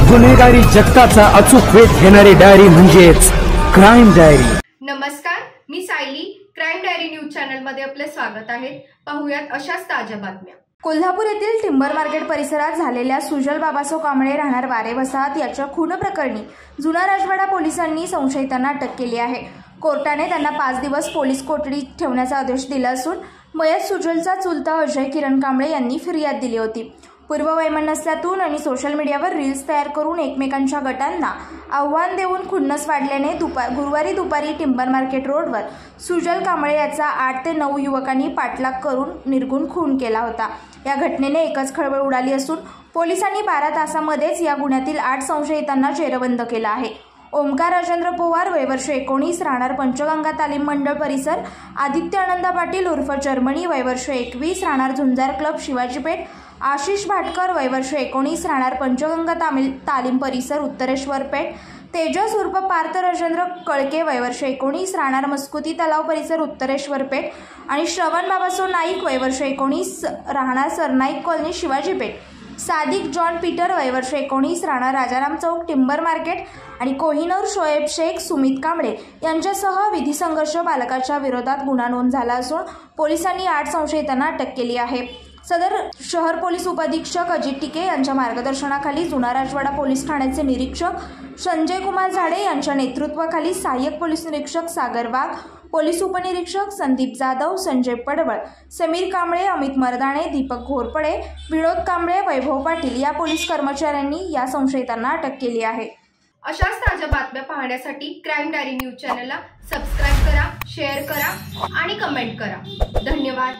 गुन्हेगारी जगताचा अचूक वेध घेणारी डायरी म्हणजेच क्राईम डायरी। नमस्कार, मी Sayali. Crime diary news channel मध्ये आपले स्वागत आहे। पाहूयात अशाच ताज्या बातम्या। कोल्हापूर येथील टिंबर मार्केट परिसरात झालेल्या सुजल बाबासो कांबळे राहणार वारे वसाहत याच्या खून प्रकरणी जुना राजवाडा पोलिसांनी संशयितांना अटक केली आहे। कोर्टाने त्यांना 5 दिवस पोलीस कोठडीत ठेवण्याचा आदेश दिला असून मयत सुजलचा चुलता अजय किरण कांबळे यांनी फिर्याद दिली होती। पूर्ववैमनस्यातून आणि सोशल मीडियावर रील्स तयार करून एकमेकांच्या गटांना आव्हान देऊन खुन्नस वाढल्याने गुरुवारी दुपारी टिंबर मार्केट रोडवर सुजल कांबळे याचा 8 ते 9 युवकांनी पाठलाग करून निर्घुण खून केला होता। या घटनेने एकच खळबळ उडाली असून पोलिसांनी 12 तासांमध्येच या गुन्ह्यातील 8 संशयितांना जेरबंद केला आहे। ओमकार राजेंद्र पवार वय वर्ष 19 राहणार पंचगंगा तालीम मंडळ परिसर, आदित्य आनंदा पाटील उर्फ जर्मनी वय वर्ष 21 राहणार झुंजार क्लब शिवाजीपेठ, आशिष भाटकर वय वर्ष 19 राहणार पंचगंगा तालीम परिसर उत्तरेश्वर पेठ, तेजस उर्फ पार्थ राजेंद्र कळके वय वर्ष 19 राहणार मस्कुती तलाव परिसर उत्तरेश्वर पेठ आणि श्रवण बाबासो नाईक वय वर्ष 19 राहणार Sarnaik colony Shivajipeth, Sadiq John Peter वय वर्ष 19 राहणार राजाराम चौक टिंबर मार्केट आणि कोहिनूर शोएब शेख सुमित कांबळे यांच्यासह विधी संघर्ष बालकाच्या विरोधात गुन्हा नोंद झाला असून पोलिसांनी 8 संशयितांना अटक केली आहे। सदर शहर पोलीस उपअधीक्षक अजित टिके यांच्या मार्गदर्शनाखाली जुना राजवाडा पोलीस ठाण्याचे निरीक्षक संजय कुमार झाडे यांच्या नेतृत्वाखाली सहाय्यक पोलीस निरीक्षक सागर वाघ, पोलीस उपनिरीक्षक संदीप जाधव, संजय पडवळ, समीर कांबळे, अमित मर्दाणे, दीपक घोरपडे, विनोद कांबळे, वैभव पाटील या पोलीस कर्मचाऱ्यांनी या संशयितांना अटक केली आहे। अशाच ताज्या बातम्या पाहण्यासाठी क्राईम डायरी न्यूज चॅनलला सबस्क्राइब करा, शेअर करा आणि कमेंट करा। धन्यवाद।